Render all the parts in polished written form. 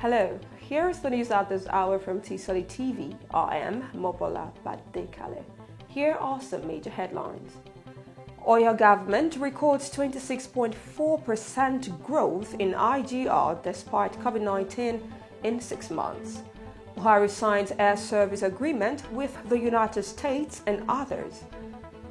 Hello, here is the news at this hour from Tisoli TV. I am Mobola Badekale. Here are some major headlines. Oyo government records 26.4% growth in IGR despite COVID-19 in 6 months. Buhari signs air service agreement with the United States and others.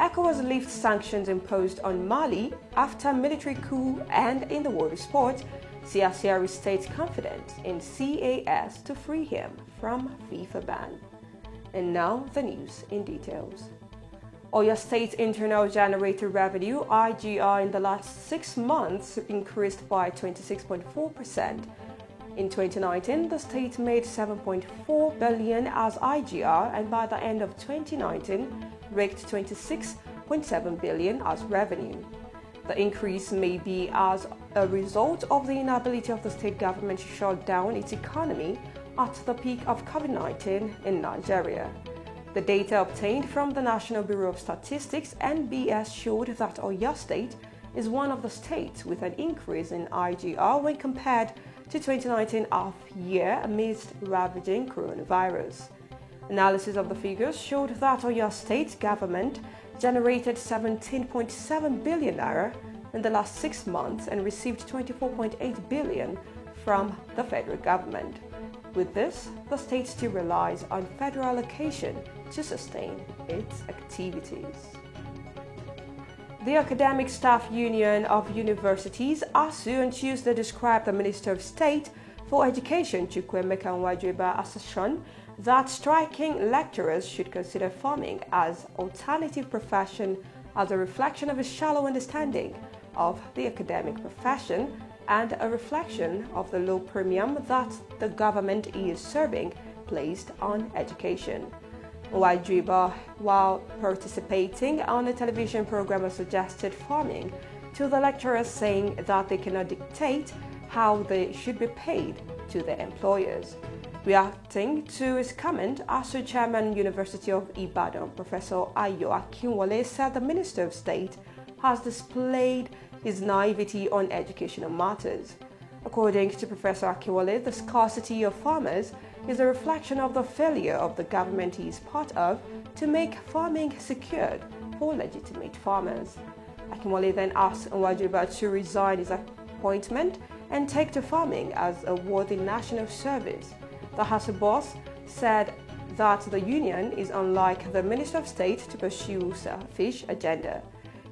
ECOWAS lifts sanctions imposed on Mali after military coup, and in the world of sport, CR restates confidence in CAS to free him from FIFA ban. And now the news in details. Oyo State's internal generated revenue IGR in the last 6 months increased by 26.4%. In 2019, the state made 7.4 billion as IGR, and by the end of 2019, raked 26.7 billion as revenue. The increase may be as a result of the inability of the state government to shut down its economy at the peak of COVID-19 in Nigeria. The data obtained from the National Bureau of Statistics (NBS) showed that Oyo State is one of the states with an increase in IGR when compared to 2019 half-year amidst ravaging coronavirus. Analysis of the figures showed that Oyo State government generated 17.7 billion naira in the last 6 months and received 24.8 billion from the federal government. With this, the state still relies on federal allocation to sustain its activities. The Academic Staff Union of Universities, ASU, on Tuesday described the Minister of State for Education, Chukwuemeka Nwadiwe, assertion that striking lecturers should consider farming as alternative profession as a reflection of a shallow understanding of the academic profession and a reflection of the low premium that the government is serving placed on education. Nwadiwe, while participating on a television program, suggested farming to the lecturers, saying that they cannot dictate how they should be paid to their employers. Reacting to his comment, ASU Chairman, University of Ibadan, Professor Ayo Akinwole, said the Minister of State has displayed his naivety on educational matters. According to Professor Akinwole, the scarcity of farmers is a reflection of the failure of the government he is part of to make farming secured for legitimate farmers. Akinwole then asked Nwadiwe to resign his appointment and take to farming as a worthy national service. The ASU boss said that the union is unlike the Minister of State to pursue selfish agenda.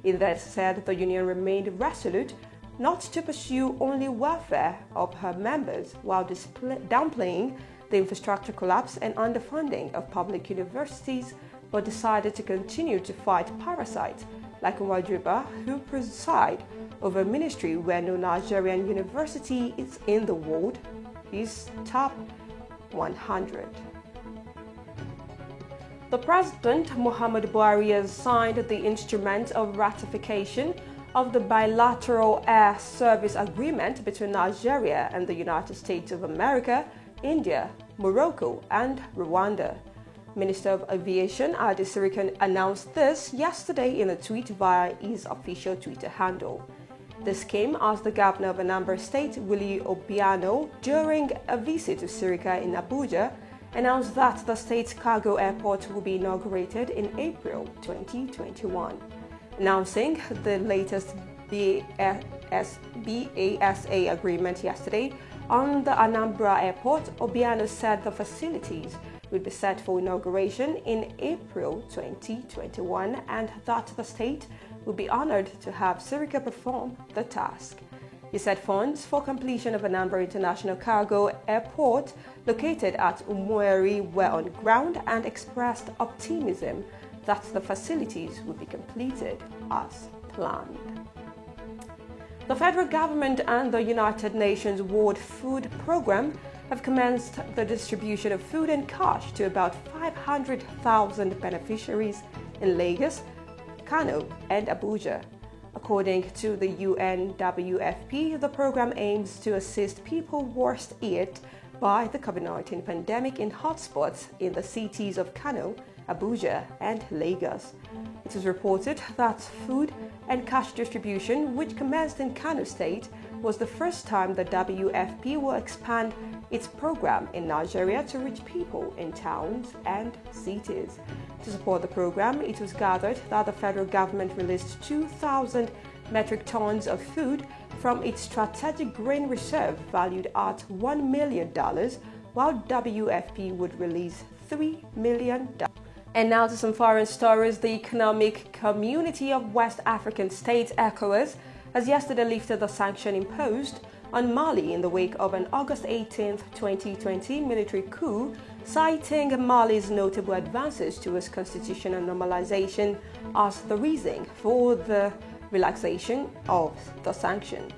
He then said the union remained resolute not to pursue only welfare of her members while downplaying the infrastructure collapse and underfunding of public universities, but decided to continue to fight parasites like Nwadiwe, who preside over a ministry where no Nigerian university is in the world is top 100. The President, Muhammadu Buhari, has signed the instrument of ratification of the bilateral air service agreement between Nigeria and the United States of America, India, Morocco, and Rwanda. Minister of Aviation Adi Sirika announced this yesterday in a tweet via his official Twitter handle. This came as the governor of Anambra State, Willie Obiano, during a visit to Sirika in Abuja, announced that the state's cargo airport will be inaugurated in April 2021. Announcing the latest BASA agreement yesterday on the Anambra airport, Obiano said the facilities would be set for inauguration in April 2021 and that the state would be honored to have Sirika perform the task. He said funds for completion of Anambra International Cargo Airport, located at Umueri, were on ground and expressed optimism that the facilities would be completed as planned. The federal government and the United Nations World Food Programme have commenced the distribution of food and cash to about 500,000 beneficiaries in Lagos, Kano, and Abuja. According to the UNWFP, the program aims to assist people worst hit by the COVID-19 pandemic in hotspots in the cities of Kano, Abuja, and Lagos. It is reported that food and cash distribution, which commenced in Kano State, was the first time the WFP will expand its program in Nigeria to reach people in towns and cities. To support the program, it was gathered that the federal government released 2,000 metric tons of food from its strategic grain reserve valued at $1 million, while WFP would release $3 million. And now to some foreign stories. The Economic Community of West African States, ECOWAS, has yesterday lifted the sanction imposed on Mali in the wake of an August 18, 2020 military coup, citing Mali's notable advances towards constitutional normalization as the reason for the relaxation of the sanction.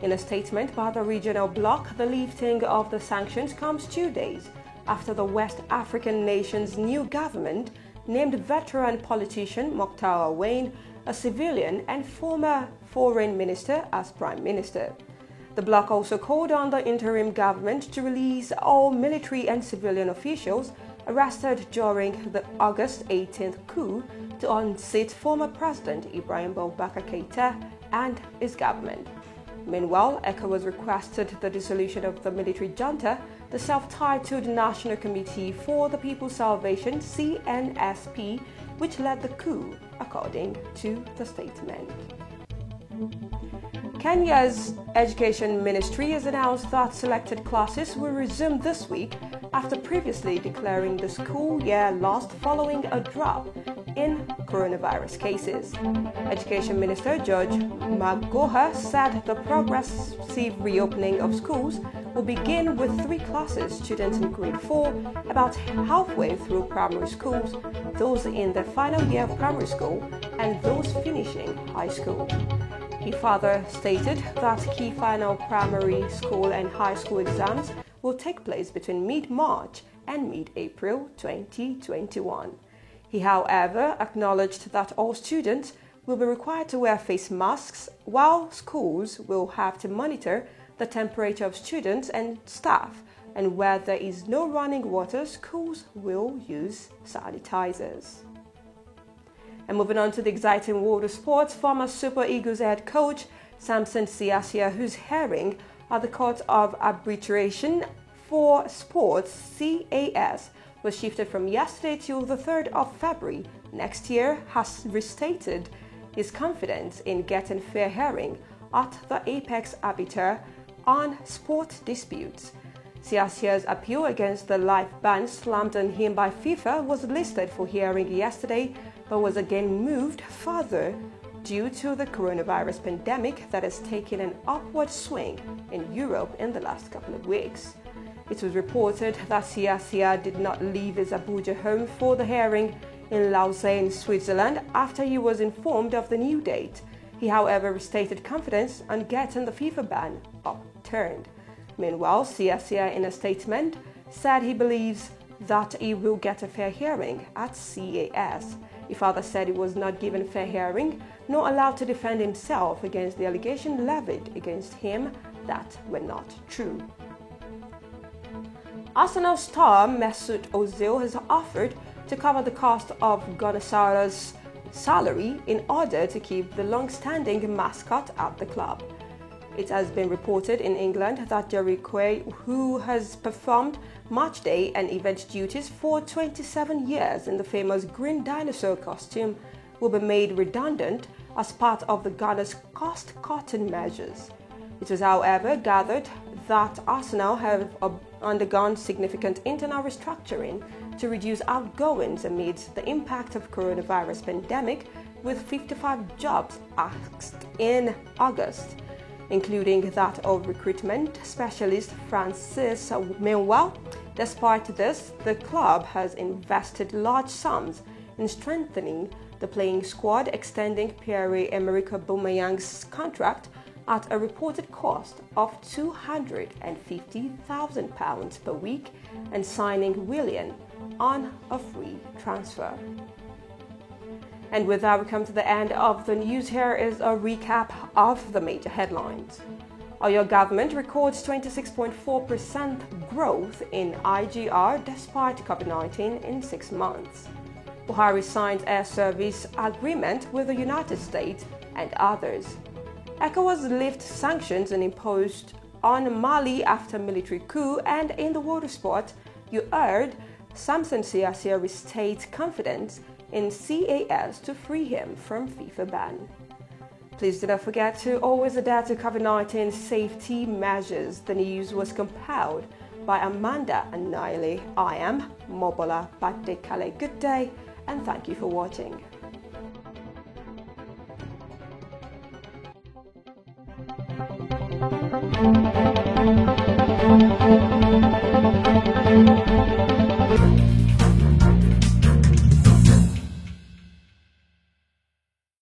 In a statement by the regional bloc, the lifting of the sanctions comes 2 days after the West African nation's new government named veteran politician Moctar Ouane, a civilian and former foreign minister, as prime minister. The bloc also called on the interim government to release all military and civilian officials arrested during the August 18th coup to unseat former President Ibrahim Boubacar Keïta and his government. Meanwhile, ECOWAS requested the dissolution of the military junta, the self-titled National Committee for the People's Salvation, CNSP, which led the coup, according to the statement. Kenya's Education Ministry has announced that selected classes will resume this week after previously declaring the school year lost following a drop in coronavirus cases. Education Minister George Magoha said the progressive reopening of schools will begin with 3 classes, students in grade 4, about halfway through primary schools, those in the final year of primary school, and those finishing high school. He further stated that key final primary school and high school exams will take place between mid-March and mid-April 2021. He, however, acknowledged that all students will be required to wear face masks, while schools will have to monitor the temperature of students and staff, and where there is no running water, schools will use sanitizers. And moving on to the exciting world of sports, former Super Eagles head coach Samson Siasia, whose hearing at the Court of Arbitration for Sports (CAS) was shifted from yesterday till the 3rd of February next year, has restated his confidence in getting fair hearing at the apex arbiter on sport disputes. Siasia's appeal against the life ban slammed on him by FIFA was listed for hearing yesterday, but was again moved further due to the coronavirus pandemic that has taken an upward swing in Europe in the last couple of weeks. It was reported that Siasia did not leave his Abuja home for the hearing in Lausanne, Switzerland, after he was informed of the new date. He, however, restated confidence on getting the FIFA ban upturned. Meanwhile, Siasia, in a statement, said he believes that he will get a fair hearing at CAS. He further said he was not given a fair hearing, nor allowed to defend himself against the allegation levied against him that were not true. Arsenal star Mesut Ozil has offered to cover the cost of Gunnar Solskjaer's salary in order to keep the long-standing mascot at the club. It has been reported in England that Jerry Quay, who has performed match day and event duties for 27 years in the famous green dinosaur costume, will be made redundant as part of the Gunners' cost-cutting measures. It was, however, gathered that Arsenal have undergone significant internal restructuring to reduce outgoings amidst the impact of coronavirus pandemic, with 55 jobs axed in August, including that of recruitment specialist Francis. Meanwhile, despite this, the club has invested large sums in strengthening the playing squad, extending Pierre-Emerick Aubameyang's contract at a reported cost of £250,000 per week and signing Willian on a free transfer. And with that, we come to the end of the news. Here is a recap of the major headlines. Oyo government records 26.4% growth in IGR despite COVID-19 in 6 months. Buhari signs air service agreement with the United States and others. ECOWAS lifted sanctions and imposed on Mali after military coup, and in the water sport, you heard Samson Siasia restates confidence in CAS to free him from FIFA ban. Please do not forget to always adapt to COVID-19 safety measures. The news was compiled by Amanda Anile. I am Mobola Patekale. Good day and thank you for watching.